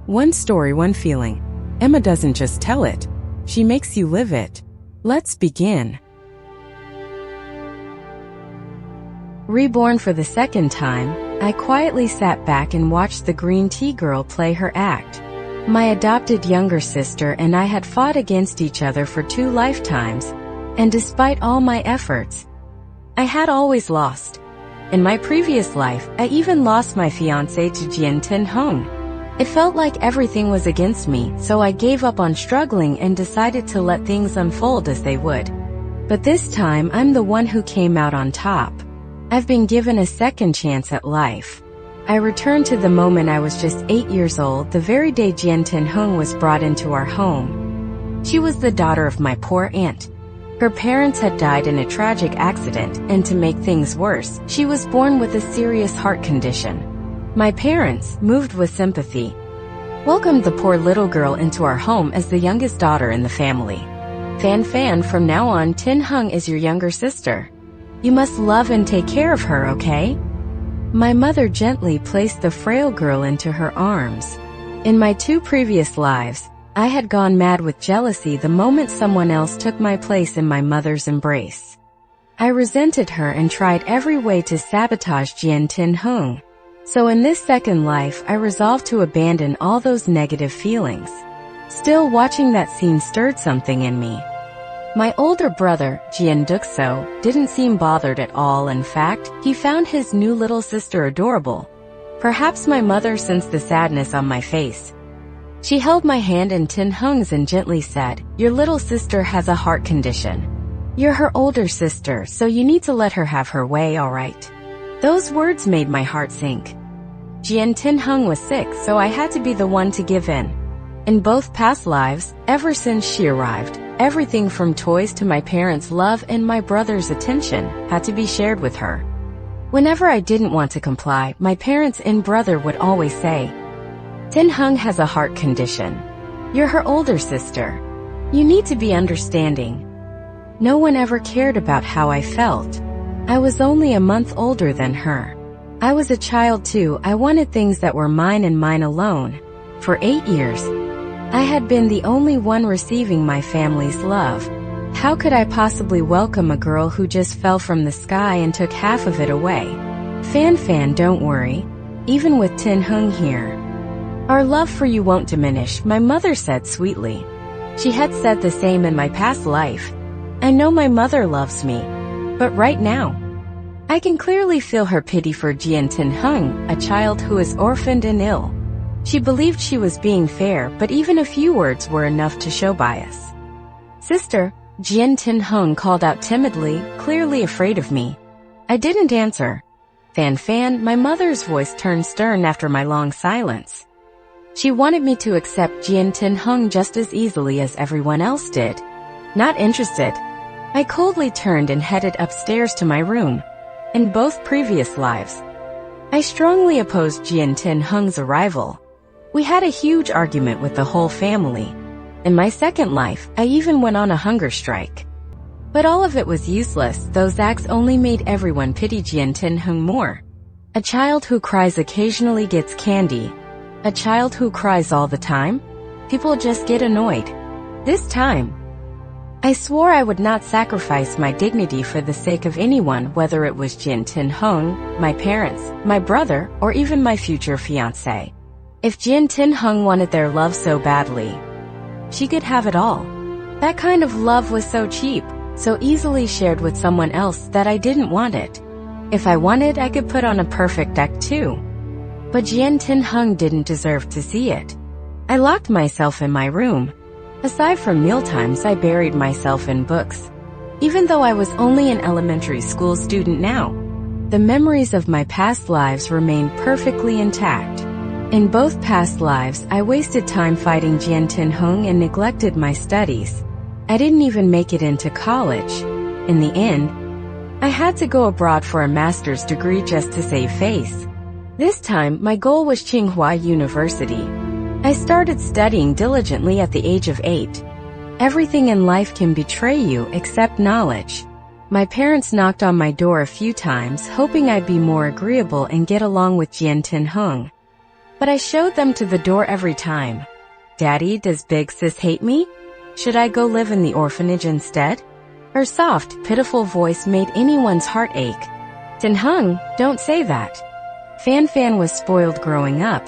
One story, one feeling. Emma doesn't just tell it, she makes you live it. Let's begin. Reborn for the second time, I quietly sat back and watched the green tea girl play her act. My adopted younger sister and I had fought against each other for 2 lifetimes, and despite all my efforts, I had always lost. In my previous life, I even lost my fiancé to Jian Tin-hung. It felt like everything was against me, so I gave up on struggling and decided to let things unfold as they would. But this time, I'm the one who came out on top. I've been given a second chance at life. I returned to the moment I was just 8 years old, the very day Jian Tin-hung was brought into our home. She was the daughter of my poor aunt. Her parents had died in a tragic accident, and to make things worse, she was born with a serious heart condition. My parents, moved with sympathy, welcomed the poor little girl into our home as the youngest daughter in the family. Fan, from now on, Tin-hung is your younger sister. You must love and take care of her, okay? My mother gently placed the frail girl into her arms. In my 2 previous lives, I had gone mad with jealousy the moment someone else took my place in my mother's embrace. I resented her and tried every way to sabotage Jian Tin-hung. So in this second life, I resolved to abandon all those negative feelings. Still, watching that scene stirred something in me. My older brother, Jian Duxo, didn't seem bothered at all. In fact, he found his new little sister adorable. Perhaps my mother sensed the sadness on my face. She held my hand in Tin-hung's and gently said, "Your little sister has a heart condition. You're her older sister, so you need to let her have her way, alright?" Those words made my heart sink. Jian Tin-hung was sick, so I had to be the one to give in. In both past lives, ever since she arrived, everything from toys to my parents' love and my brother's attention had to be shared with her. Whenever I didn't want to comply, my parents and brother would always say, "Tin-hung has a heart condition. You're her older sister. You need to be understanding." No one ever cared about how I felt. I was only a month older than her. I was a child too. I wanted things that were mine and mine alone. For 8 years, I had been the only one receiving my family's love. How could I possibly welcome a girl who just fell from the sky and took half of it away? Fan, don't worry. Even with Tin-hung here, our love for you won't diminish, my mother said sweetly. She had said the same in my past life. I know my mother loves me. But right now, I can clearly feel her pity for Jian Tin-hung, a child who is orphaned and ill. She believed she was being fair, but even a few words were enough to show bias. "Sister," Jian Tin-hung called out timidly, clearly afraid of me. I didn't answer. Fan, my mother's voice turned stern after my long silence. She wanted me to accept Jian Tin-hung just as easily as everyone else did. Not interested. I coldly turned and headed upstairs to my room. In both previous lives, I strongly opposed Jian Tin-hung's arrival. We had a huge argument with the whole family. In my second life, I even went on a hunger strike. But all of it was useless. Those acts only made everyone pity Jian Tin-hung more. A child who cries occasionally gets candy. A child who cries all the time? People just get annoyed. This time, I swore I would not sacrifice my dignity for the sake of anyone, whether it was Jian Tin-hung, my parents, my brother, or even my future fiancé. If Jian Tin-hung wanted their love so badly, she could have it all. That kind of love was so cheap, so easily shared with someone else that I didn't want it. If I wanted, I could put on a perfect act too. But Jian Tin-hung didn't deserve to see it. I locked myself in my room. Aside from mealtimes, I buried myself in books. Even though I was only an elementary school student now, the memories of my past lives remained perfectly intact. In both past lives, I wasted time fighting Jian Tin-hung and neglected my studies. I didn't even make it into college. In the end, I had to go abroad for a master's degree just to save face. This time, my goal was Tsinghua University. I started studying diligently at the age of 8. Everything in life can betray you except knowledge. My parents knocked on my door a few times, hoping I'd be more agreeable and get along with Jian Tin-hung. But I showed them to the door every time. Daddy, does big sis hate me? Should I go live in the orphanage instead? Her soft, pitiful voice made anyone's heart ache. Tin-hung, don't say that. Fan was spoiled growing up.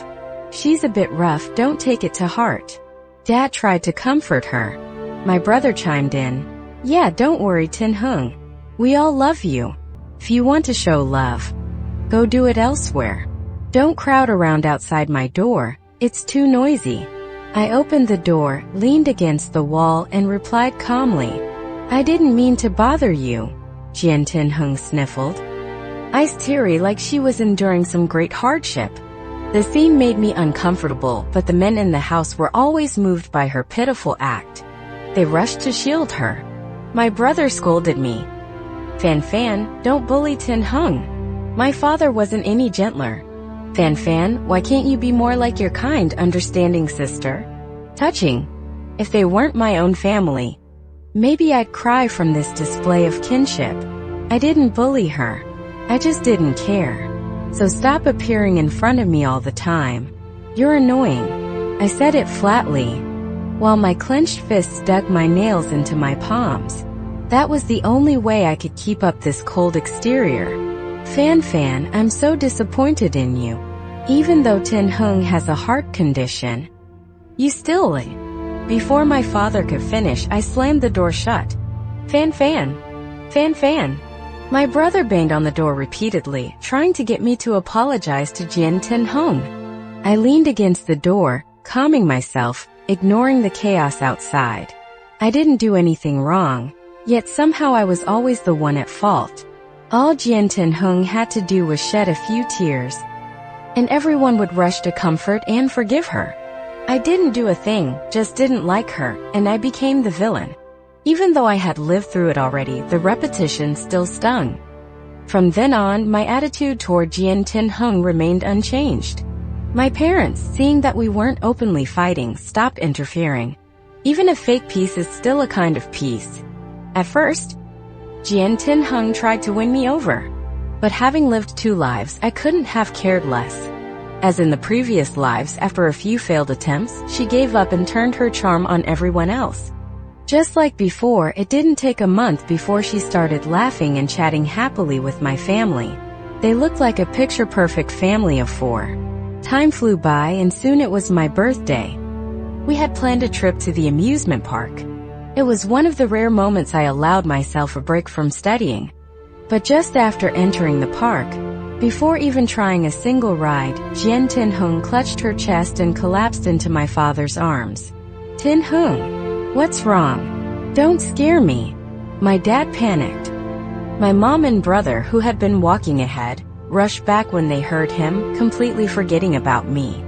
She's a bit rough, don't take it to heart. Dad tried to comfort her. My brother chimed in. Yeah, don't worry, Tin-hung. We all love you. If you want to show love, go do it elsewhere. Don't crowd around outside my door, it's too noisy. I opened the door, leaned against the wall, and replied calmly. I didn't mean to bother you. Jian Tin-hung sniffled. Eyes teary like she was enduring some great hardship. The scene made me uncomfortable, but the men in the house were always moved by her pitiful act. They rushed to shield her. My brother scolded me. Fan, don't bully Tin-hung. My father wasn't any gentler. Fan, why can't you be more like your kind, understanding sister? Touching. If they weren't my own family, maybe I'd cry from this display of kinship. I didn't bully her. I just didn't care. So stop appearing in front of me all the time. You're annoying. I said it flatly, while my clenched fists dug my nails into my palms. That was the only way I could keep up this cold exterior. Fan, I'm so disappointed in you. Even though Tin-hung has a heart condition, you still... Before my father could finish, I slammed the door shut. Fan. My brother banged on the door repeatedly, trying to get me to apologize to Jian Tin-hung. I leaned against the door, calming myself, ignoring the chaos outside. I didn't do anything wrong, yet somehow I was always the one at fault. All Jian Tin-hung had to do was shed a few tears, and everyone would rush to comfort and forgive her. I didn't do a thing, just didn't like her, and I became the villain. Even though I had lived through it already, the repetition still stung. From then on, my attitude toward Jian Tin-hung remained unchanged. My parents, seeing that we weren't openly fighting, stopped interfering. Even a fake peace is still a kind of peace. At first, Jian Tin-hung tried to win me over. But having lived 2 lives, I couldn't have cared less. As in the previous lives, after a few failed attempts, she gave up and turned her charm on everyone else. Just like before, it didn't take a month before she started laughing and chatting happily with my family. They looked like a picture-perfect family of 4. Time flew by and soon it was my birthday. We had planned a trip to the amusement park. It was one of the rare moments I allowed myself a break from studying. But just after entering the park, before even trying a single ride, Jian Tin-hung clutched her chest and collapsed into my father's arms. Tin-hung, what's wrong? Don't scare me. My dad panicked. My mom and brother, who had been walking ahead, rushed back when they heard him, completely forgetting about me.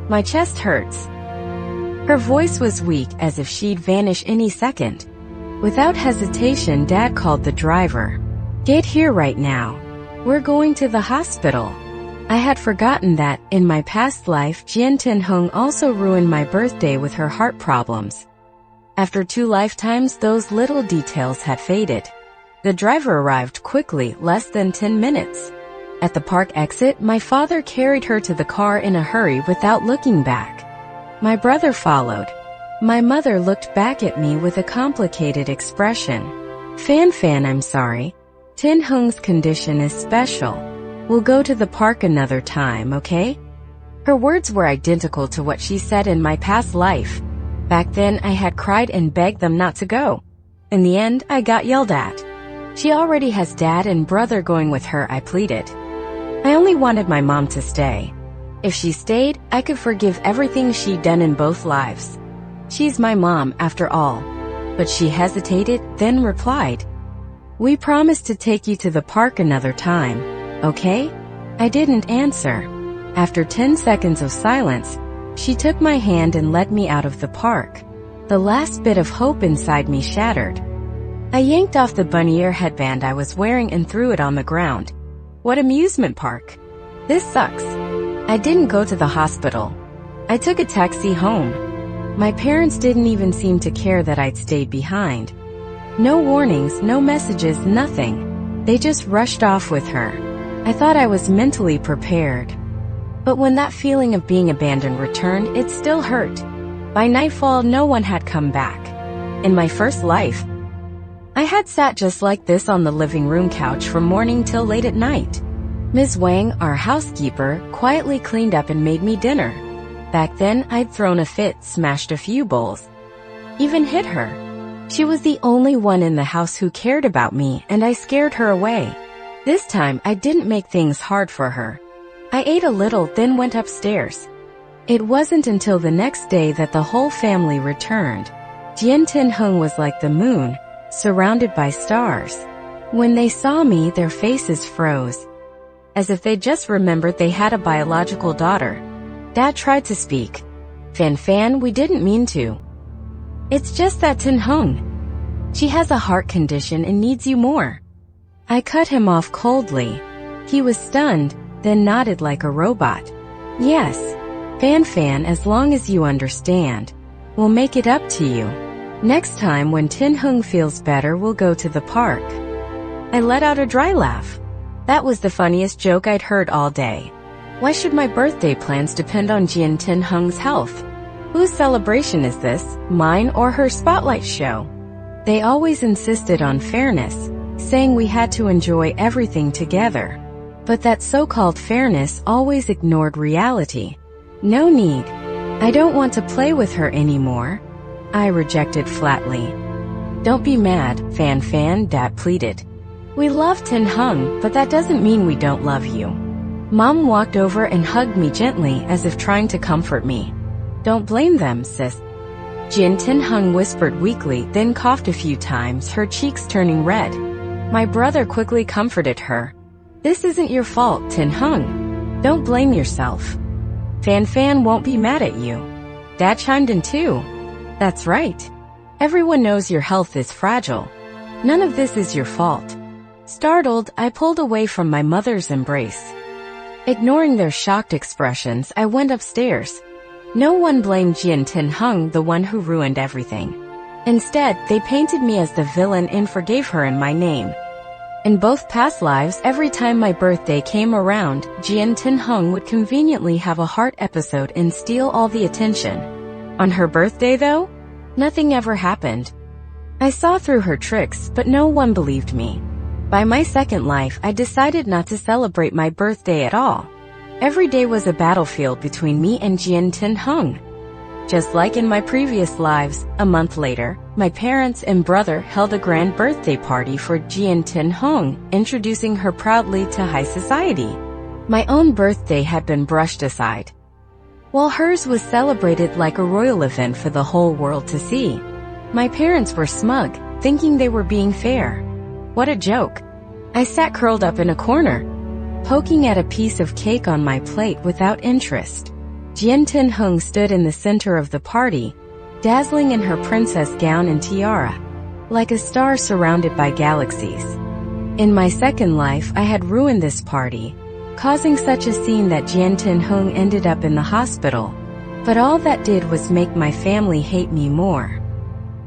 My chest hurts. Her voice was weak, as if she'd vanish any second. Without hesitation, Dad called the driver. Get here right now. We're going to the hospital. I had forgotten that, in my past life, Jian Tin-hung also ruined my birthday with her heart problems. After 2 lifetimes, those little details had faded. The driver arrived quickly, less than 10 minutes. At the park exit, my father carried her to the car in a hurry without looking back. My brother followed. My mother looked back at me with a complicated expression. Fan, I'm sorry. Tin-hung's condition is special. We'll go to the park another time, okay? Her words were identical to what she said in my past life. Back then, I had cried and begged them not to go. In the end, I got yelled at. She already has Dad and brother going with her, I pleaded. I only wanted my mom to stay. If she stayed, I could forgive everything she'd done in both lives. She's my mom, after all. But she hesitated, then replied, We promised to take you to the park another time, okay? I didn't answer. After 10 seconds of silence, she took my hand and led me out of the park. The last bit of hope inside me shattered. I yanked off the bunny ear headband I was wearing and threw it on the ground. What amusement park? This sucks. I didn't go to the hospital. I took a taxi home. My parents didn't even seem to care that I'd stayed behind. No warnings, no messages, nothing. They just rushed off with her. I thought I was mentally prepared. But when that feeling of being abandoned returned, it still hurt. By nightfall, no one had come back. In my first life, I had sat just like this on the living room couch from morning till late at night. Ms. Wang, our housekeeper, quietly cleaned up and made me dinner. Back then, I'd thrown a fit, smashed a few bowls, even hit her. She was the only one in the house who cared about me, and I scared her away. This time, I didn't make things hard for her. I ate a little, then went upstairs. It wasn't until the next day that the whole family returned. Jian Tinheng was like the moon, surrounded by stars. When they saw me, their faces froze, as if they just remembered they had a biological daughter. Dad tried to speak. Fan, we didn't mean to. It's just that Tinheng, she has a heart condition and needs you more. I cut him off coldly. He was stunned, then nodded like a robot. Yes, Fan, as long as you understand, we'll make it up to you. Next time when Tinheng feels better, we'll go to the park. I let out a dry laugh. That was the funniest joke I'd heard all day. Why should my birthday plans depend on Jian Tinheng's health? Whose celebration is this, mine or her spotlight show? They always insisted on fairness, saying we had to enjoy everything together. But that so-called fairness always ignored reality. No need. I don't want to play with her anymore, I rejected flatly. Don't be mad, Fan, Dad pleaded. We love Tinheng, but that doesn't mean we don't love you. Mom walked over and hugged me gently as if trying to comfort me. Don't blame them, sis. Jian Tinheng whispered weakly, then coughed a few times, her cheeks turning red. My brother quickly comforted her. This isn't your fault, Tinheng. Don't blame yourself. Fan won't be mad at you. Dad chimed in too. That's right. Everyone knows your health is fragile. None of this is your fault. Startled, I pulled away from my mother's embrace. Ignoring their shocked expressions, I went upstairs. No one blamed Jian Tinheng, the one who ruined everything. Instead, they painted me as the villain and forgave her in my name. In both past lives, every time my birthday came around, Jian Tinheng would conveniently have a heart episode and steal all the attention. On her birthday, though, nothing ever happened. I saw through her tricks, but no one believed me. By my second life, I decided not to celebrate my birthday at all. Every day was a battlefield between me and Jian Tinheng. Just like in my previous lives, a month later, my parents and brother held a grand birthday party for Jian Tinheng, introducing her proudly to high society. My own birthday had been brushed aside, while hers was celebrated like a royal event for the whole world to see. My parents were smug, thinking they were being fair. What a joke. I sat curled up in a corner, poking at a piece of cake on my plate without interest. Jian Tinheng stood in the center of the party, dazzling in her princess gown and tiara, like a star surrounded by galaxies. In my second life, I had ruined this party, causing such a scene that Jian Tinheng ended up in the hospital. But all that did was make my family hate me more.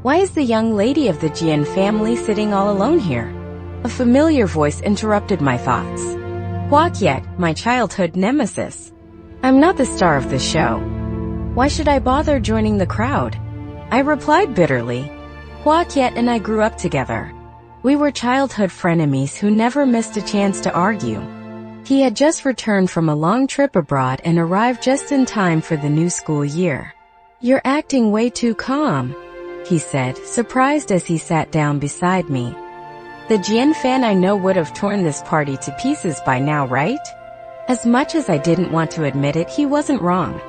Why is the young lady of the Jian family sitting all alone here? A familiar voice interrupted my thoughts. Hua Qiet, my childhood nemesis. I'm not the star of the show. Why should I bother joining the crowd? I replied bitterly. Hua Qiet and I grew up together. We were childhood frenemies who never missed a chance to argue. He had just returned from a long trip abroad and arrived just in time for the new school year. You're acting way too calm, he said, surprised as he sat down beside me. The Jian fan I know would have torn this party to pieces by now, right? As much as I didn't want to admit it, he wasn't wrong.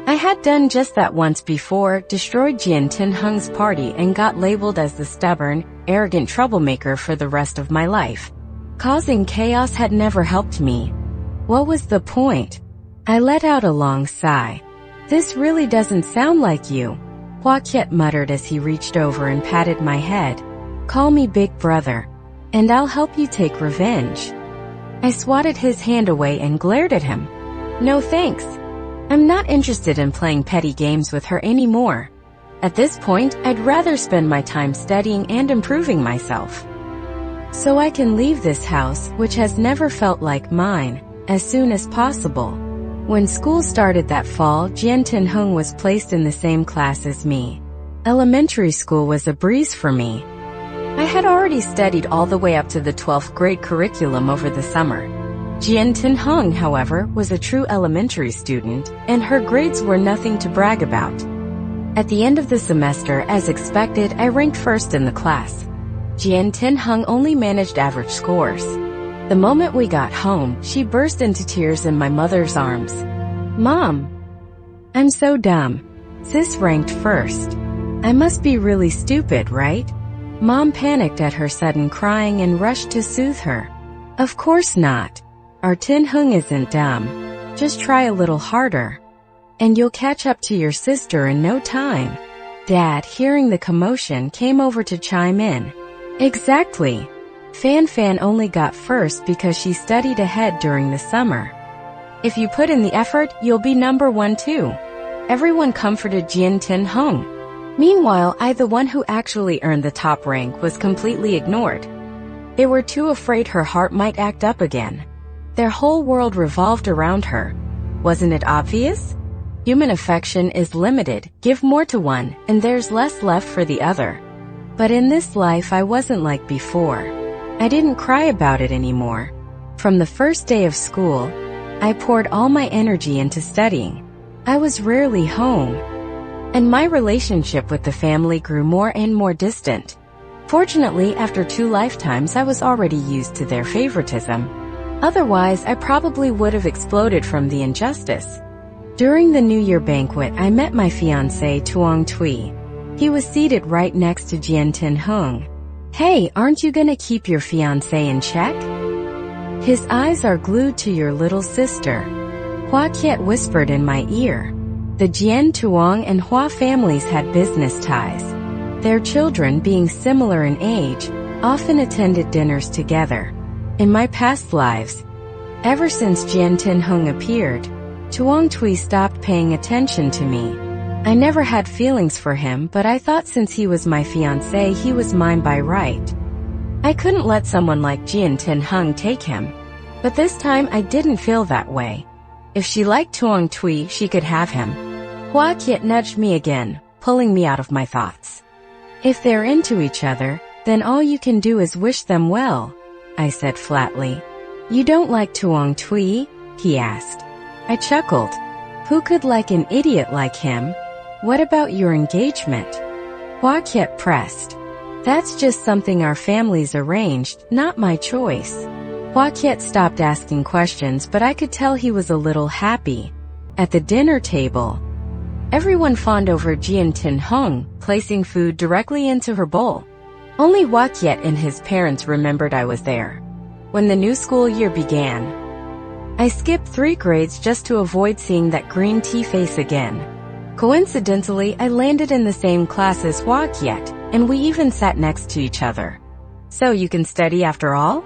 I had done just that once before, destroyed Jian Tinheng's party and got labeled as the stubborn, arrogant troublemaker for the rest of my life. Causing chaos had never helped me. What was the point? I let out a long sigh. This really doesn't sound like you, Hua Qiet muttered as he reached over and patted my head. Call me Big Brother, and I'll help you take revenge. I swatted his hand away and glared at him. No thanks. I'm not interested in playing petty games with her anymore. At this point, I'd rather spend my time studying and improving myself, so I can leave this house, which has never felt like mine, as soon as possible. When school started that fall, Jian Tinheng was placed in the same class as me. Elementary school was a breeze for me. I had already studied all the way up to the 12th grade curriculum over the summer. Jian Tinheng, however, was a true elementary student, and her grades were nothing to brag about. At the end of the semester, as expected, I ranked first in the class. Jian Tinheng only managed average scores. The moment we got home, she burst into tears in my mother's arms. "Mom, I'm so dumb. Sis ranked first. I must be really stupid, right?" Mom panicked at her sudden crying and rushed to soothe her. "Of course not. Our Tinheng isn't dumb. Just try a little harder, and you'll catch up to your sister in no time." Dad, hearing the commotion, came over to chime in. "Exactly. Fan only got first because she studied ahead during the summer. If you put in the effort, you'll be number one too." Everyone comforted Jian Tinheng. Meanwhile, I, the one who actually earned the top rank, was completely ignored. They were too afraid her heart might act up again. Their whole world revolved around her. Wasn't it obvious? Human affection is limited. Give more to one, and there's less left for the other. But in this life, I wasn't like before. I didn't cry about it anymore. From the first day of school, I poured all my energy into studying. I was rarely home, and my relationship with the family grew more and more distant. Fortunately, after 2 lifetimes, I was already used to their favoritism. Otherwise, I probably would have exploded from the injustice. During the New Year banquet, I met my fiancé, Tuong Tui. He was seated right next to Jian Tinheng. "Hey, aren't you gonna keep your fiancé in check? His eyes are glued to your little sister," Hua Kiet whispered in my ear. The Jian Tuong and Hua families had business ties. Their children, being similar in age, often attended dinners together. In my past lives, ever since Jian Tinheng appeared, Tuong Tui stopped paying attention to me. I never had feelings for him, but I thought since he was my fiancé, he was mine by right. I couldn't let someone like Jian Tinheng take him. But this time I didn't feel that way. If she liked Tuong Tui, she could have him. Hua Kiet nudged me again, pulling me out of my thoughts. "If they're into each other, then all you can do is wish them well," I said flatly. "You don't like Tuong Tui?" he asked. I chuckled. "Who could like an idiot like him? What about your engagement?" Hua Kiet pressed. "That's just something our families arranged, not my choice." Hua Kiet stopped asking questions, but I could tell he was a little happy. At the dinner table, everyone fawned over Jian Tinheng, placing food directly into her bowl. Only Hua Kiet and his parents remembered I was there. When the new school year began, I skipped 3 grades just to avoid seeing that green tea face again. Coincidentally, I landed in the same class as Hua Kiet, and we even sat next to each other. "So you can study after all?"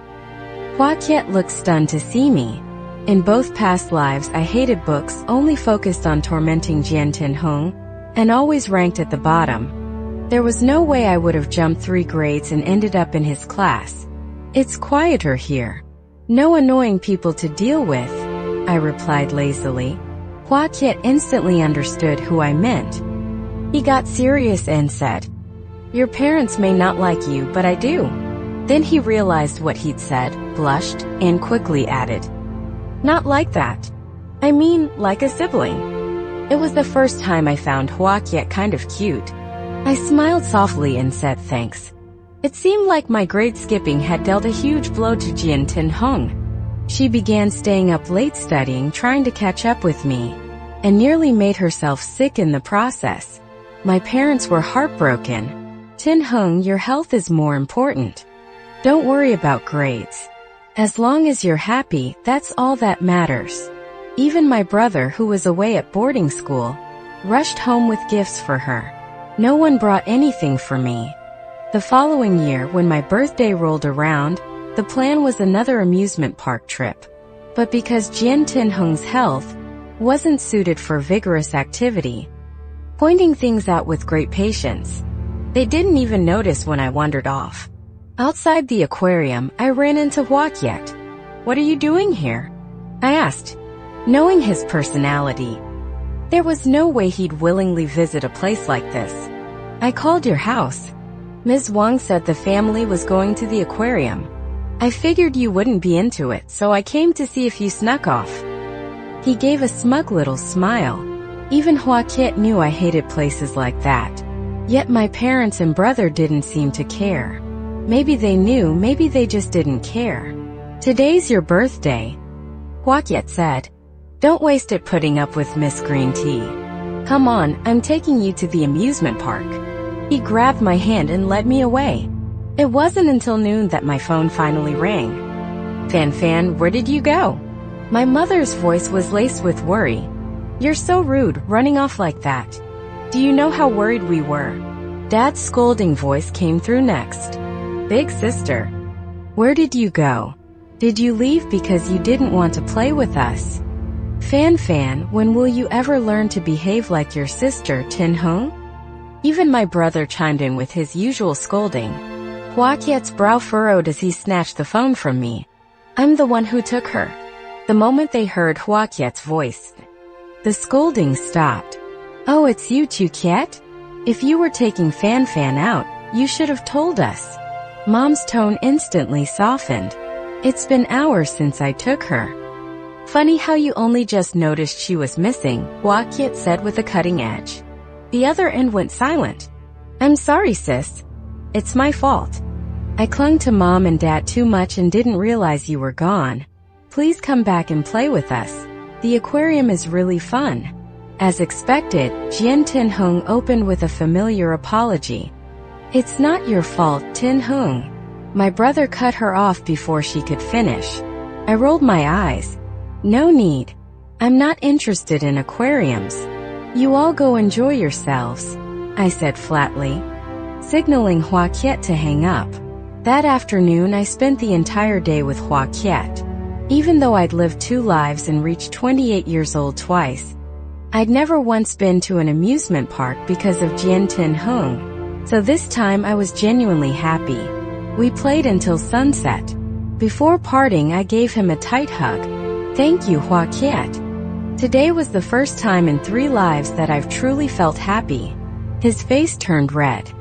Hua Kiet looked stunned to see me. In both past lives, I hated books, only focused on tormenting Jian Tinheng, and always ranked at the bottom. There was no way I would have jumped 3 grades and ended up in his class. "It's quieter here. No annoying people to deal with," I replied lazily. Hua Kiet instantly understood who I meant. He got serious and said, "Your parents may not like you, but I do." Then he realized what he'd said, blushed, and quickly added, "Not like that. I mean, like a sibling." It was the first time I found Hua Kiet kind of cute. I smiled softly and said thanks. It seemed like my grade skipping had dealt a huge blow to Jian Tinheng. She began staying up late studying, trying to catch up with me, and nearly made herself sick in the process. My parents were heartbroken. "Tinheng, your health is more important. Don't worry about grades. As long as you're happy, that's all that matters." Even my brother, who was away at boarding school, rushed home with gifts for her. No one brought anything for me. The following year, when my birthday rolled around, the plan was another amusement park trip. But because Jian Tinheng's health wasn't suited for vigorous activity, pointing things out with great patience, they didn't even notice when I wandered off. Outside the aquarium, I ran into Hua Kiet. "What are you doing here?" I asked. Knowing his personality, there was no way he'd willingly visit a place like this. I called your house. Ms. Wang said the family was going to the aquarium. I figured you wouldn't be into it, so I came to see if you snuck off. He gave a smug little smile. Even Hua Kiet knew I hated places like that. Yet my parents and brother didn't seem to care. Maybe they knew, maybe they just didn't care. Today's your birthday, Hua Kiet said. Don't waste it putting up with Miss Green Tea. Come on, I'm taking you to the amusement park. He grabbed my hand and led me away. It wasn't until noon that my phone finally rang. Fan, where did you go? My mother's voice was laced with worry. You're so rude, running off like that. Do you know how worried we were? Dad's scolding voice came through next. Big sister, where did you go? Did you leave because you didn't want to play with us? Fan, when will you ever learn to behave like your sister, Tin Hung? Even my brother chimed in with his usual scolding. Hua Kiet's brow furrowed as he snatched the phone from me. I'm the one who took her. The moment they heard Hua Kiet's voice, the scolding stopped. Oh, it's you, Chu Kiet? If you were taking Fan out, you should have told us. Mom's tone instantly softened. It's been hours since I took her. Funny how you only just noticed she was missing, Hua Kiet said with a cutting edge. The other end went silent. I'm sorry, sis. It's my fault. I clung to Mom and Dad too much and didn't realize you were gone. Please come back and play with us. The aquarium is really fun. As expected, Jian Tin Hung opened with a familiar apology. It's not your fault, Tin Hung. My brother cut her off before she could finish. I rolled my eyes. No need. I'm not interested in aquariums. You all go enjoy yourselves, I said flatly, signaling Hua Kiet to hang up. That afternoon I spent the entire day with Hua Kiet. Even though I'd lived 2 lives and reached 28 years old twice, I'd never once been to an amusement park because of Jian Tin Hung, so this time I was genuinely happy. We played until sunset. Before parting, I gave him a tight hug. Thank you, Hua Kiet. Today was the first time in 3 lives that I've truly felt happy. His face turned red.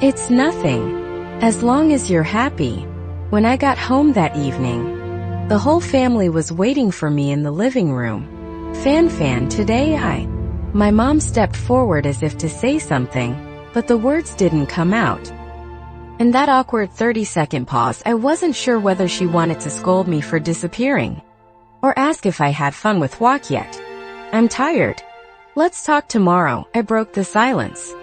It's nothing. As long as you're happy. When I got home that evening, the whole family was waiting for me in the living room. Fan, today My mom stepped forward as if to say something, but the words didn't come out. In that awkward 30-second pause, I wasn't sure whether she wanted to scold me for disappearing, or ask if I had fun with Hua Kiet. I'm tired. Let's talk tomorrow, I broke the silence.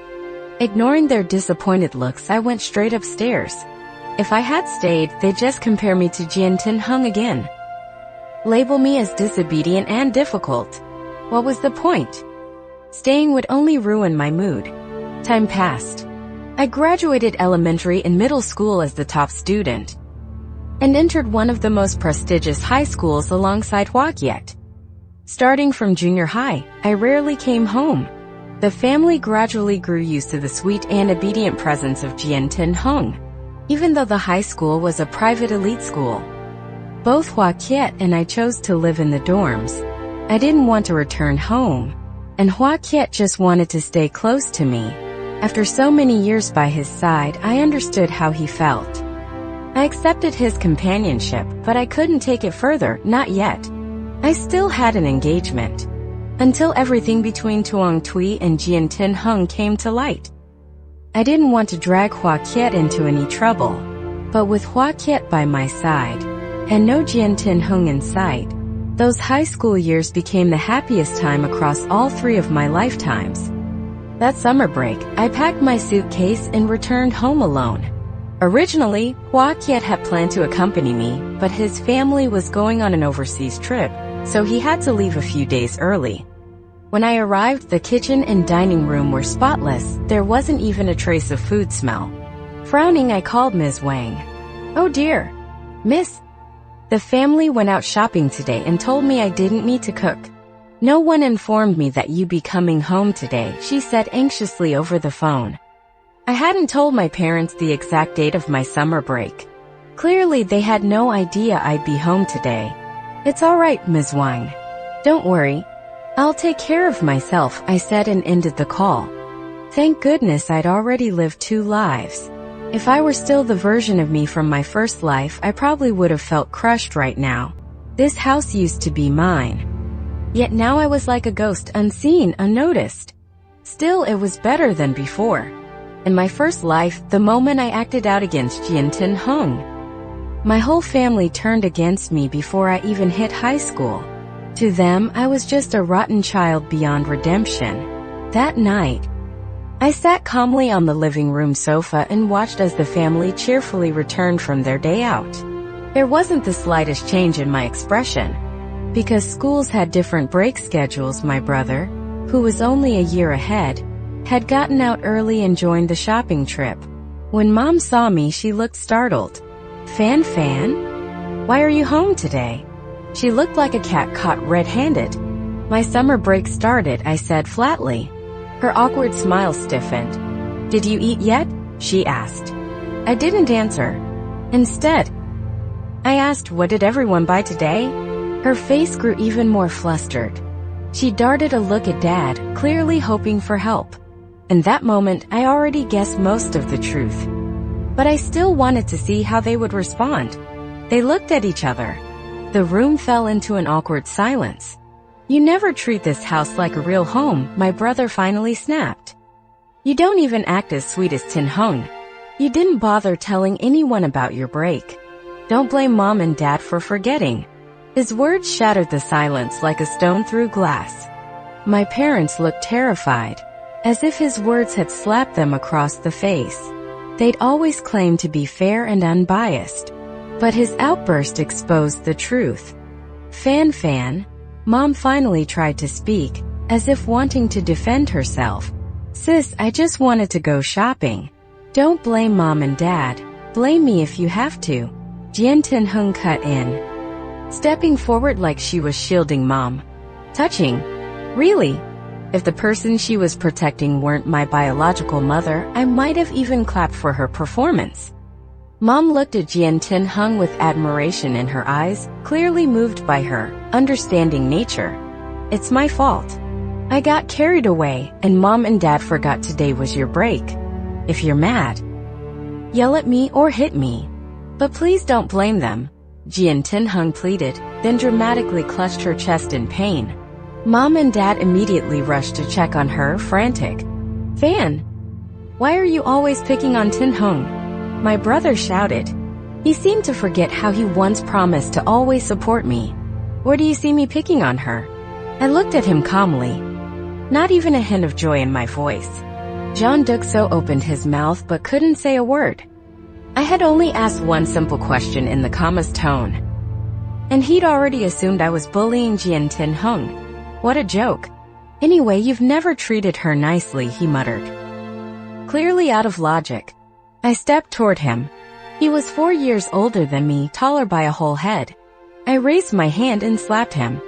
Ignoring their disappointed looks, I went straight upstairs. If I had stayed, they'd just compare me to Jian Tin Hung again. Label me as disobedient and difficult. What was the point? Staying would only ruin my mood. Time passed. I graduated elementary and middle school as the top student, and entered one of the most prestigious high schools alongside Hua Kiet. Starting from junior high, I rarely came home. The family gradually grew used to the sweet and obedient presence of Jian Tin Hung, even though the high school was a private elite school. Both Hua Kiet and I chose to live in the dorms. I didn't want to return home, and Hua Kiet just wanted to stay close to me. After so many years by his side, I understood how he felt. I accepted his companionship, but I couldn't take it further, not yet. I still had an engagement. Until everything between Tuong Tui and Jian Tin Hung came to light. I didn't want to drag Hua Kiet into any trouble, but with Hua Kiet by my side, and no Jian Tin Hung in sight, those high school years became the happiest time across all 3 of my lifetimes. That summer break, I packed my suitcase and returned home alone. Originally, Hua Kiet had planned to accompany me, but his family was going on an overseas trip, so he had to leave a few days early. When I arrived, the kitchen and dining room were spotless. There wasn't even a trace of food smell. Frowning, I called Ms. Wang. Oh dear. Miss. The family went out shopping today and told me I didn't need to cook. No one informed me that you'd be coming home today, she said anxiously over the phone. I hadn't told my parents the exact date of my summer break. Clearly, they had no idea I'd be home today. It's all right, Ms. Wang. Don't worry. I'll take care of myself, I said and ended the call. Thank goodness I'd already lived 2 lives. If I were still the version of me from my first life, I probably would have felt crushed right now. This house used to be mine. Yet now I was like a ghost, unseen, unnoticed. Still, it was better than before. In my first life, the moment I acted out against Jian Hung, my whole family turned against me before I even hit high school. To them, I was just a rotten child beyond redemption. That night, I sat calmly on the living room sofa and watched as the family cheerfully returned from their day out. There wasn't the slightest change in my expression. Because schools had different break schedules, my brother, who was only a year ahead, had gotten out early and joined the shopping trip. When Mom saw me, she looked startled. Fan? Why are you home today? She looked like a cat caught red-handed. My summer break started, I said flatly. Her awkward smile stiffened. Did you eat yet? She asked. I didn't answer. Instead, I asked, what did everyone buy today? Her face grew even more flustered. She darted a look at Dad, clearly hoping for help. In that moment, I already guessed most of the truth. But I still wanted to see how they would respond. They looked at each other. The room fell into an awkward silence. You never treat this house like a real home, my brother finally snapped. You don't even act as sweet as Tin Hung. You didn't bother telling anyone about your break. Don't blame Mom and Dad for forgetting. His words shattered the silence like a stone through glass. My parents looked terrified, as if his words had slapped them across the face. They'd always claimed to be fair and unbiased. But his outburst exposed the truth. Fan, Mom finally tried to speak, as if wanting to defend herself. Sis, I just wanted to go shopping. Don't blame Mom and Dad. Blame me if you have to. Jian Hung cut in, stepping forward like she was shielding Mom. Touching. Really? If the person she was protecting weren't my biological mother, I might have even clapped for her performance. Mom looked at Jian Hung with admiration in her eyes, clearly moved by her understanding nature. It's my fault. I got carried away, and Mom and Dad forgot today was your break. If you're mad, yell at me or hit me. But please don't blame them, Jian Hung pleaded, then dramatically clutched her chest in pain. Mom and Dad immediately rushed to check on her, frantic. Fan, why are you always picking on Tin Hung? My brother shouted. He seemed to forget how he once promised to always support me. Where do you see me picking on her? I looked at him calmly. Not even a hint of joy in my voice. John Duxo opened his mouth but couldn't say a word. I had only asked one simple question in the calmest tone. And he'd already assumed I was bullying Jian Hung. What a joke. Anyway, you've never treated her nicely, he muttered. Clearly out of logic. I stepped toward him. He was 4 years older than me, taller by a whole head. I raised my hand and slapped him.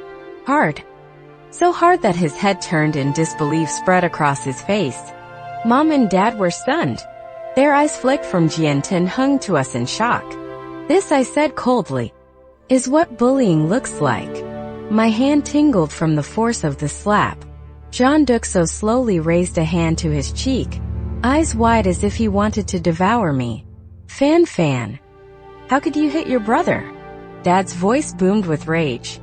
Hard. So hard that his head turned and disbelief spread across his face. Mom and Dad were stunned. Their eyes flicked from Jian Hung to us in shock. This, I said coldly, is what bullying looks like. My hand tingled from the force of the slap. John Duxo slowly raised a hand to his cheek, eyes wide as if he wanted to devour me. Fan, how could you hit your brother? Dad's voice boomed with rage.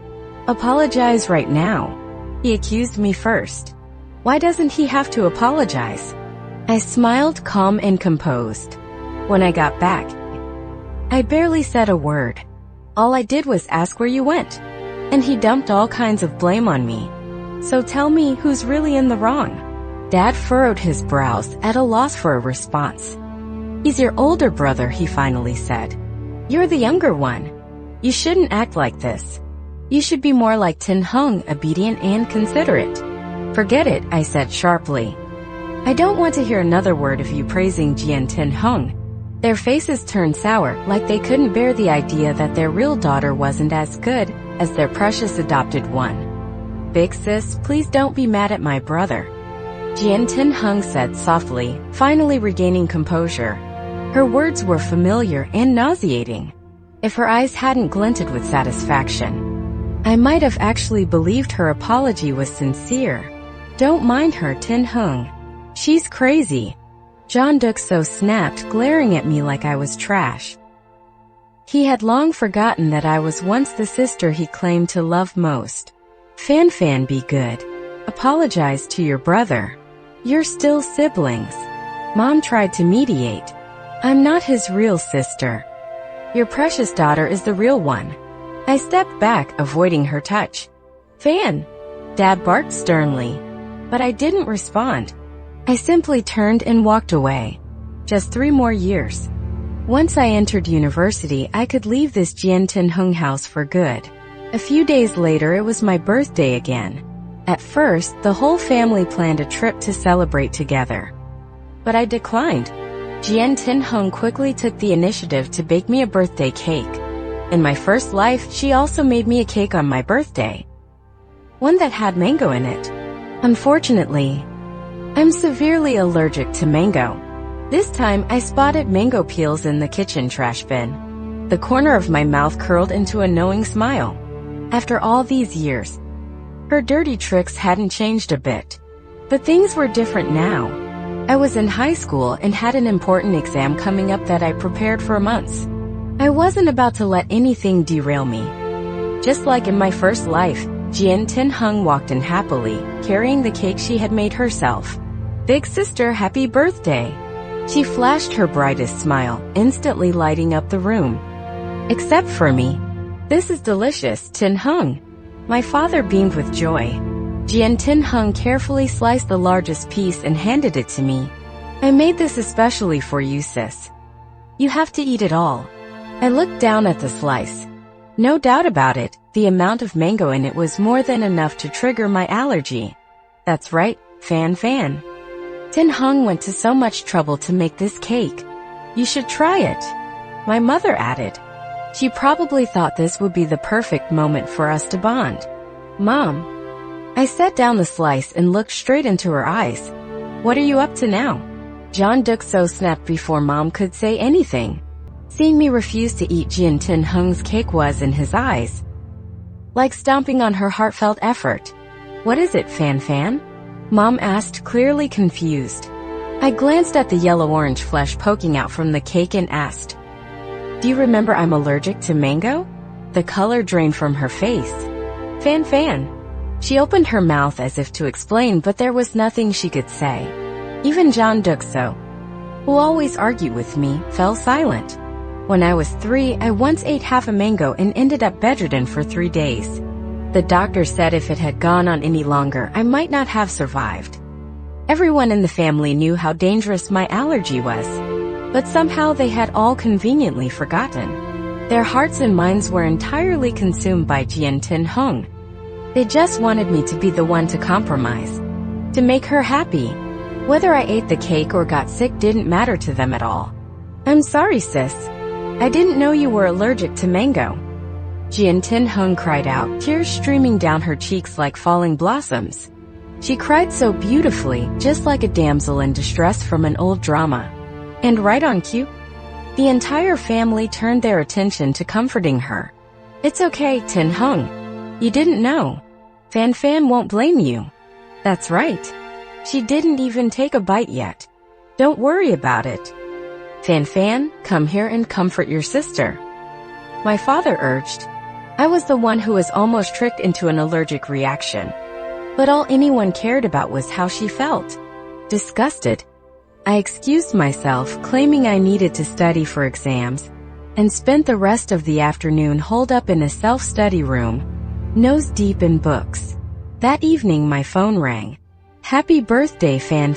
Apologize right now. He accused me first. Why doesn't he have to apologize? I smiled, calm and composed. When I got back, I barely said a word. All I did was ask where you went. And he dumped all kinds of blame on me. So tell me, who's really in the wrong? Dad furrowed his brows, at a loss for a response. He's your older brother, he finally said. You're the younger one. You shouldn't act like this. You should be more like Tin Hung, obedient and considerate. Forget it, I said sharply. I don't want to hear another word of you praising Jian Hung. Their faces turned sour, like they couldn't bear the idea that their real daughter wasn't as good as their precious adopted one. Big sis, please don't be mad at my brother, Jian Hung said softly, finally regaining composure. Her words were familiar and nauseating. If her eyes hadn't glinted with satisfaction. I might have actually believed her apology was sincere. Don't mind her, Tin Hung. She's crazy. John Dukso snapped, glaring at me like I was trash. He had long forgotten that I was once the sister he claimed to love most. Fan, be good. Apologize to your brother. You're still siblings. Mom tried to mediate. I'm not his real sister. Your precious daughter is the real one. I stepped back, avoiding her touch. Fan! Dad barked sternly. But I didn't respond. I simply turned and walked away. Just 3 more years. Once I entered university, I could leave this Jian Tin Hung house for good. A few days later, it was my birthday again. At first, the whole family planned a trip to celebrate together. But I declined. Jian Tin Hung quickly took the initiative to bake me a birthday cake. In my first life, she also made me a cake on my birthday. One that had mango in it. Unfortunately, I'm severely allergic to mango. This time, I spotted mango peels in the kitchen trash bin. The corner of my mouth curled into a knowing smile. After all these years, her dirty tricks hadn't changed a bit. But things were different now. I was in high school and had an important exam coming up that I prepared for months. I wasn't about to let anything derail me. Just like in my first life, Jian Tin Hung walked in happily, carrying the cake she had made herself. Big sister, happy birthday! She flashed her brightest smile, instantly lighting up the room. Except for me. This is delicious, Tin Hung. My father beamed with joy. Jian Tin Hung carefully sliced the largest piece and handed it to me. I made this especially for you, sis. You have to eat it all. I looked down at the slice. No doubt about it, the amount of mango in it was more than enough to trigger my allergy. That's right, Fan. Tin Hung went to so much trouble to make this cake. You should try it. My mother added. She probably thought this would be the perfect moment for us to bond. Mom. I set down the slice and looked straight into her eyes. What are you up to now? John Dukso snapped before Mom could say anything. Seeing me refuse to eat Jian Tin Hung's cake was, in his eyes, like stomping on her heartfelt effort. What is it, Fan? Mom asked, clearly confused. I glanced at the yellow-orange flesh poking out from the cake and asked, Do you remember I'm allergic to mango? The color drained from her face. Fan. She opened her mouth as if to explain, but there was nothing she could say. Even John Dukso, who always argued with me, fell silent. When I was 3, I once ate half a mango and ended up bedridden for 3 days. The doctor said if it had gone on any longer, I might not have survived. Everyone in the family knew how dangerous my allergy was, but somehow they had all conveniently forgotten. Their hearts and minds were entirely consumed by Jian Tin Hung. They just wanted me to be the one to compromise, to make her happy. Whether I ate the cake or got sick didn't matter to them at all. I'm sorry, sis. I didn't know you were allergic to mango. Jian Tin Hung cried out, tears streaming down her cheeks like falling blossoms. She cried so beautifully, just like a damsel in distress from an old drama. And right on cue, the entire family turned their attention to comforting her. It's okay, Tin Hung. You didn't know. Fan won't blame you. That's right. She didn't even take a bite yet. Don't worry about it. Fan, come here and comfort your sister. My father urged. I was the one who was almost tricked into an allergic reaction. But all anyone cared about was how she felt. Disgusted, I excused myself, claiming I needed to study for exams, and spent the rest of the afternoon holed up in a self-study room, nose deep in books. That evening my phone rang. Happy birthday, Fan.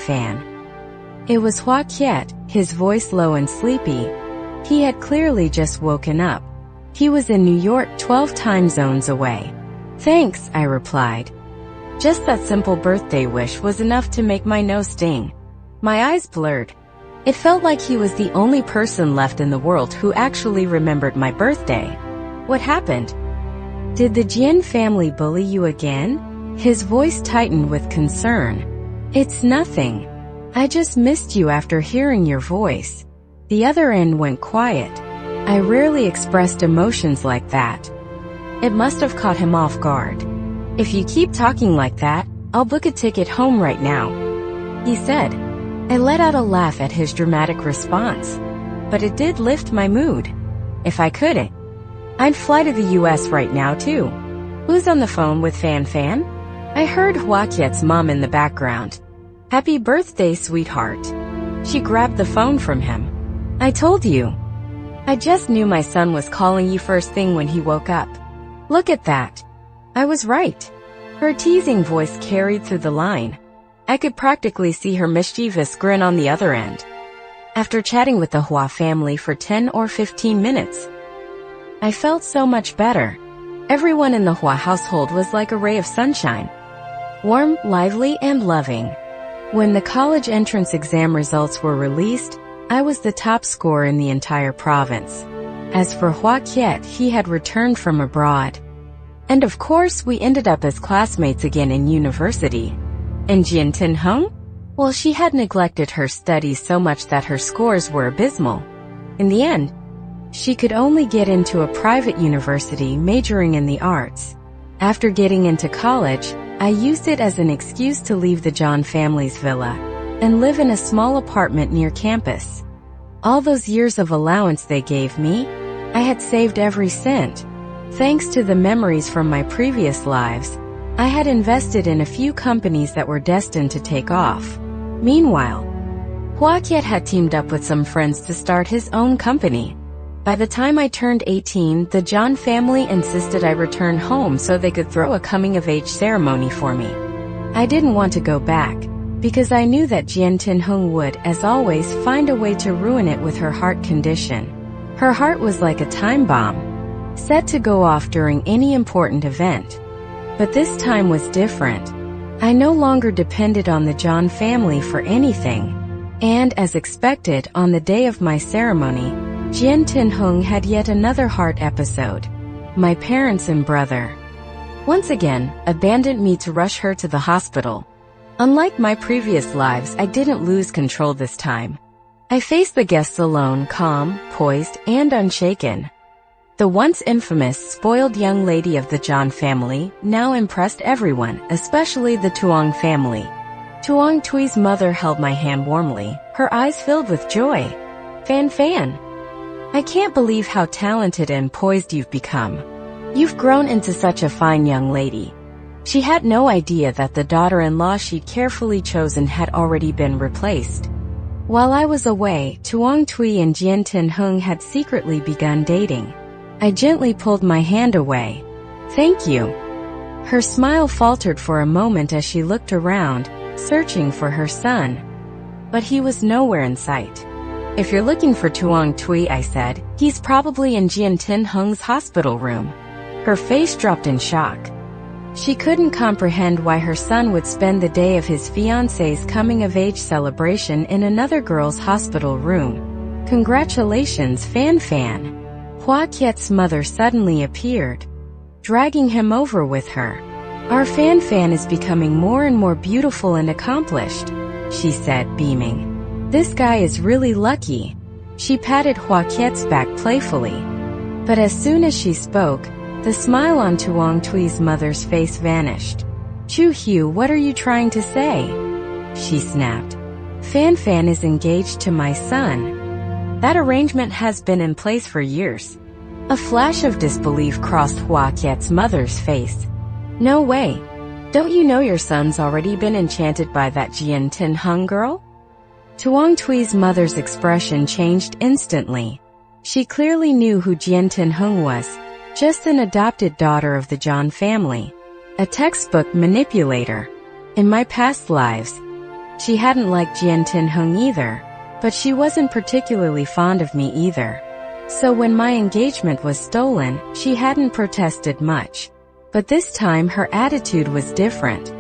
It was Hua Kiet, his voice low and sleepy. He had clearly just woken up. He was in New York, 12 time zones away. Thanks, I replied. Just that simple birthday wish was enough to make my nose sting. My eyes blurred. It felt like he was the only person left in the world who actually remembered my birthday. What happened? Did the Jian family bully you again? His voice tightened with concern. It's nothing. I just missed you after hearing your voice. The other end went quiet. I rarely expressed emotions like that. It must have caught him off guard. "If you keep talking like that, I'll book a ticket home right now," he said. I let out a laugh at his dramatic response. But it did lift my mood. If I couldn't, I'd fly to the US right now too. "Who's on the phone with Fan Fan?" I heard Hua Kiet's mom in the background. "Happy birthday, sweetheart." She grabbed the phone from him. "I told you. I just knew my son was calling you first thing when he woke up. Look at that. I was right." Her teasing voice carried through the line. I could practically see her mischievous grin on the other end. After chatting with the Hua family for 10 or 15 minutes, I felt so much better. Everyone in the Hua household was like a ray of sunshine. Warm, lively, and loving. When the college entrance exam results were released, I was the top scorer in the entire province. As for Hua Kiet, he had returned from abroad. And of course, we ended up as classmates again in university. And Jian Tin Hung? Well, she had neglected her studies so much that her scores were abysmal. In the end, she could only get into a private university majoring in the arts. After getting into college, I used it as an excuse to leave the John family's villa and live in a small apartment near campus. All those years of allowance they gave me, I had saved every cent. Thanks to the memories from my previous lives, I had invested in a few companies that were destined to take off. Meanwhile, Hua Kiet had teamed up with some friends to start his own company. By the time I turned 18, the John family insisted I return home so they could throw a coming-of-age ceremony for me. I didn't want to go back, because I knew that Jian Tin Hung would, as always, find a way to ruin it with her heart condition. Her heart was like a time bomb, set to go off during any important event. But this time was different. I no longer depended on the John family for anything. And, as expected, on the day of my ceremony, Jian Tin Hung had yet another heart episode. My parents and brother, once again, abandoned me to rush her to the hospital. Unlike my previous lives, I didn't lose control this time. I faced the guests alone, calm, poised, and unshaken. The once infamous, spoiled young lady of the John family now impressed everyone, especially the Tuong family. Tuong Tui's mother held my hand warmly, her eyes filled with joy. "Fan Fan, I can't believe how talented and poised you've become. You've grown into such a fine young lady." She had no idea that the daughter-in-law she'd carefully chosen had already been replaced. While I was away, Tuong Tui and Jian Tin Hung had secretly begun dating. I gently pulled my hand away. "Thank you." Her smile faltered for a moment as she looked around, searching for her son. But he was nowhere in sight. "If you're looking for Tuong Tui," I said, "he's probably in Jian Tin Hung's hospital room." Her face dropped in shock. She couldn't comprehend why her son would spend the day of his fiancé's coming-of-age celebration in another girl's hospital room. "Congratulations, Fan Fan." Hua Kiet's mother suddenly appeared, dragging him over with her. "Our Fan Fan is becoming more and more beautiful and accomplished," she said, beaming. "This guy is really lucky." She patted Hua Kiet's back playfully. But as soon as she spoke, the smile on Tuong Tui's mother's face vanished. "Chu Hu, what are you trying to say?" she snapped. "Fan Fan is engaged to my son. That arrangement has been in place for years." A flash of disbelief crossed Hua Kiet's mother's face. "No way. Don't you know your son's already been enchanted by that Jian Tin Hung girl?" Tuong Tui's mother's expression changed instantly. She clearly knew who Jian Tin Hung was, just an adopted daughter of the John family, a textbook manipulator. In my past lives, she hadn't liked Jian Tin Hung either, but she wasn't particularly fond of me either. So when my engagement was stolen, she hadn't protested much. But this time her attitude was different.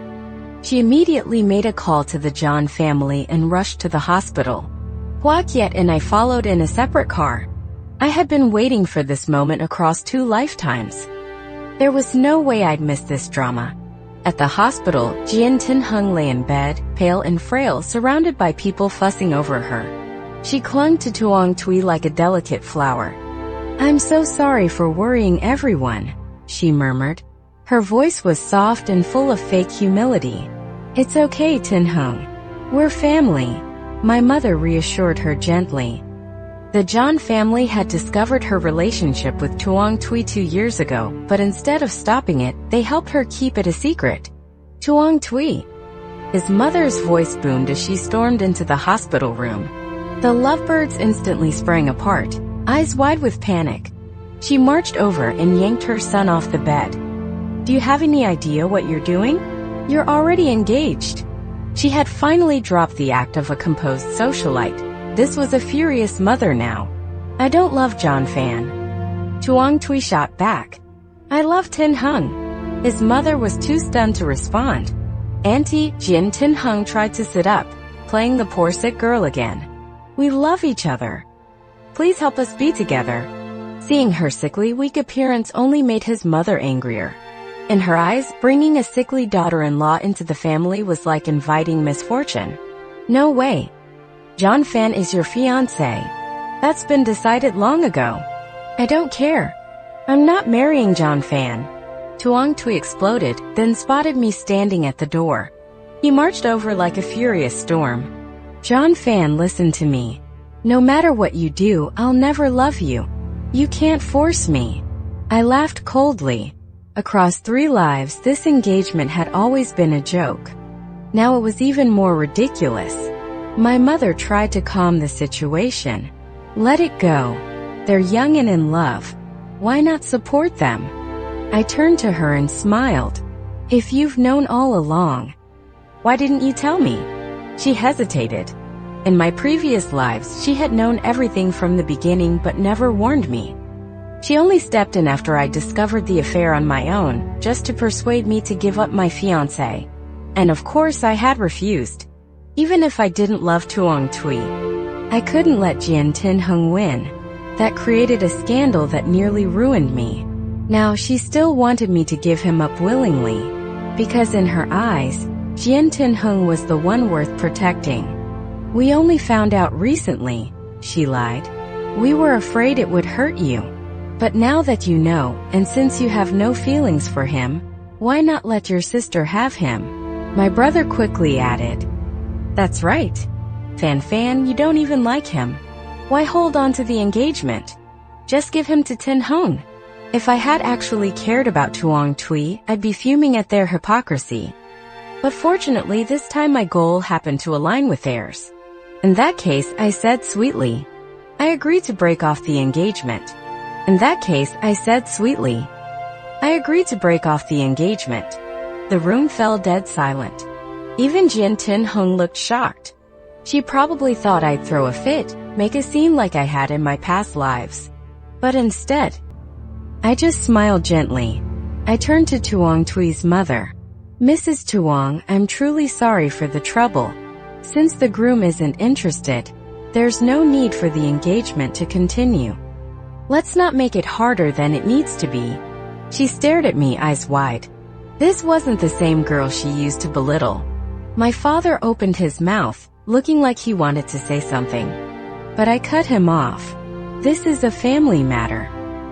She immediately made a call to the John family and rushed to the hospital. Hua Kiet and I followed in a separate car. I had been waiting for this moment across 2 lifetimes. There was no way I'd miss this drama. At the hospital, Jian Tin Hung lay in bed, pale and frail, surrounded by people fussing over her. She clung to Tuong Tui like a delicate flower. "I'm so sorry for worrying everyone," she murmured. Her voice was soft and full of fake humility. It's okay, Tin Hung. We're family, my mother reassured her gently. The John family had discovered her relationship with Tuong Tui 2 years ago, but instead of stopping it, they helped her keep it a secret. Tuong Tui. His mother's voice boomed as she stormed into the hospital room. The lovebirds instantly sprang apart, eyes wide with panic. She marched over and yanked her son off the bed. Do you have any idea what you're doing? You're already engaged. She had finally dropped the act of a composed socialite. This was a furious mother now. I don't love John Fan. Tuong Tui shot back. I love Tin Hung. His mother was too stunned to respond. Auntie Jin. Tin Hung tried to sit up, playing the poor sick girl again. We love each other. Please help us be together. Seeing her sickly, weak appearance only made his mother angrier. In her eyes, bringing a sickly daughter-in-law into the family was like inviting misfortune. No way. John Fan is your fiancé. That's been decided long ago. I don't care. I'm not marrying John Fan. Tuong Tui exploded, then spotted me standing at the door. He marched over like a furious storm. John Fan, listen to me. No matter what you do, I'll never love you. You can't force me. I laughed coldly. Across 3 lives, this engagement had always been a joke. Now it was even more ridiculous. My mother tried to calm the situation. Let it go. They're young and in love. Why not support them? I turned to her and smiled. If you've known all along, why didn't you tell me? She hesitated. In my previous lives, she had known everything from the beginning but never warned me. She only stepped in after I discovered the affair on my own, just to persuade me to give up my fiancé. And of course I had refused. Even if I didn't love Tuong Tui, I couldn't let Jian Tin Hung win. That created a scandal that nearly ruined me. Now she still wanted me to give him up willingly, because in her eyes, Jian Tin Hung was the one worth protecting. We only found out recently, she lied. We were afraid it would hurt you. But now that you know, and since you have no feelings for him, why not let your sister have him? My brother quickly added. That's right. Fan, you don't even like him. Why hold on to the engagement? Just give him to Tin Hung. If I had actually cared about Tuong Tui, I'd be fuming at their hypocrisy. But fortunately, this time my goal happened to align with theirs. In that case, I said sweetly, I agreed to break off the engagement. In that case, I said sweetly, I agreed to break off the engagement. The room fell dead silent. Even Jian Tin Hung looked shocked. She probably thought I'd throw a fit, make a scene like I had in my past lives. But instead, I just smiled gently. I turned to Tuong Tui's mother. Mrs. Tuong, I'm truly sorry for the trouble. Since the groom isn't interested, there's no need for the engagement to continue. Let's not make it harder than it needs to be. She stared at me, eyes wide. This wasn't the same girl she used to belittle. My father opened his mouth, looking like he wanted to say something. But I cut him off. This is a family matter.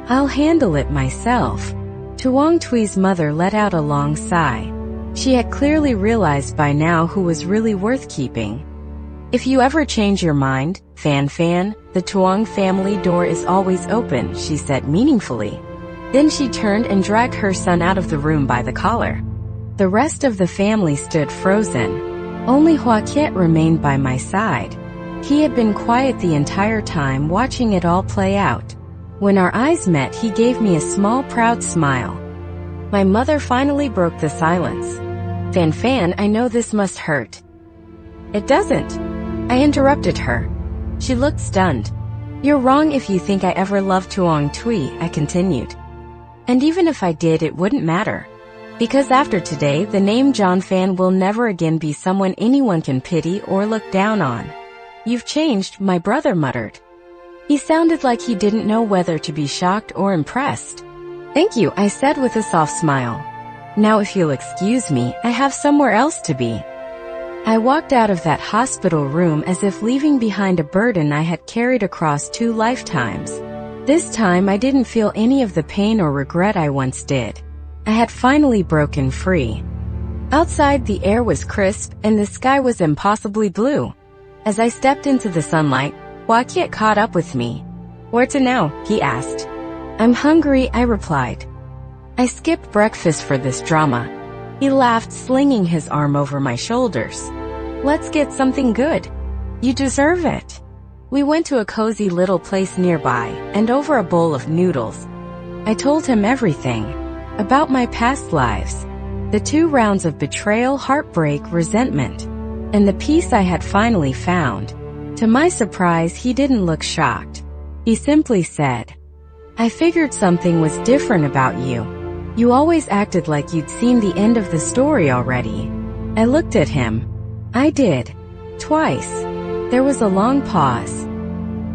I'll handle it myself. Tuong Tui's mother let out a long sigh. She had clearly realized by now who was really worth keeping. If you ever change your mind, Fan, the Tuong family door is always open, she said meaningfully. Then she turned and dragged her son out of the room by the collar. The rest of the family stood frozen. Only Hua Kiet remained by my side. He had been quiet the entire time, watching it all play out. When our eyes met, he gave me a small, proud smile. My mother finally broke the silence. Fan, I know this must hurt. It doesn't. I interrupted her. She looked stunned. You're wrong if you think I ever loved Tuong Tui, I continued. And even if I did, it wouldn't matter. Because after today, the name John Fan will never again be someone anyone can pity or look down on. You've changed, my brother muttered. He sounded like he didn't know whether to be shocked or impressed. Thank you, I said with a soft smile. Now if you'll excuse me, I have somewhere else to be. I walked out of that hospital room as if leaving behind a burden I had carried across 2 lifetimes. This time I didn't feel any of the pain or regret I once did. I had finally broken free. Outside, the air was crisp and the sky was impossibly blue. As I stepped into the sunlight, Hua Kiet caught up with me. "Where to now?" he asked. "I'm hungry," I replied. "I skipped breakfast for this drama." He laughed, slinging his arm over my shoulders. "Let's get something good. You deserve it." We went to a cozy little place nearby, and over a bowl of noodles, I told him everything about my past lives, the 2 rounds of betrayal, heartbreak, resentment, and the peace I had finally found. To my surprise, he didn't look shocked. He simply said, "I figured something was different about you. You always acted like you'd seen the end of the story already." I looked at him. I did. Twice. There was a long pause.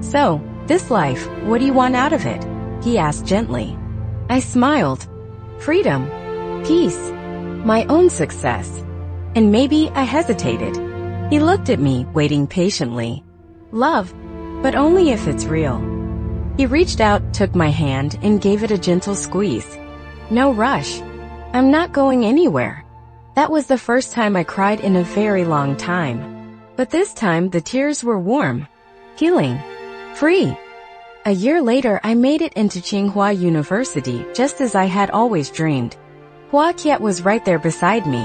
"So, this life, what do you want out of it?" he asked gently. I smiled. "Freedom. Peace. My own success." And maybe I hesitated. He looked at me, waiting patiently. "Love, but only if it's real." He reached out, took my hand, and gave it a gentle squeeze. "No rush. I'm not going anywhere." That was the first time I cried in a very long time. But this time the tears were warm, healing, free. A year later, I made it into Tsinghua University, just as I had always dreamed. Hua Kiet was right there beside me.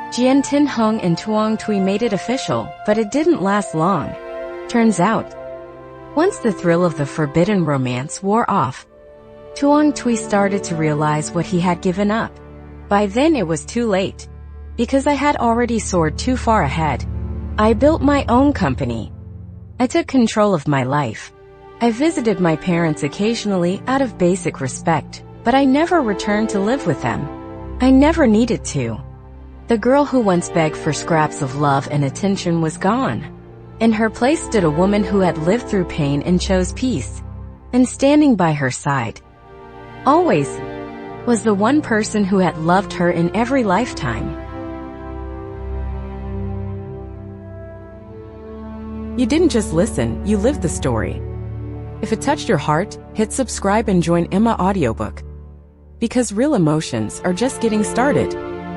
Jian Tinheng and Tuong Tui made it official, but it didn't last long. Turns out, once the thrill of the forbidden romance wore off, Tuong Tui started to realize what he had given up. By then it was too late, because I had already soared too far ahead. I built my own company. I took control of my life. I visited my parents occasionally out of basic respect, but I never returned to live with them. I never needed to. The girl who once begged for scraps of love and attention was gone. In her place stood a woman who had lived through pain and chose peace. And standing by her side, always, was the one person who had loved her in every lifetime. You didn't just listen, you lived the story. If it touched your heart, hit subscribe and join Emma Audiobook. Because real emotions are just getting started.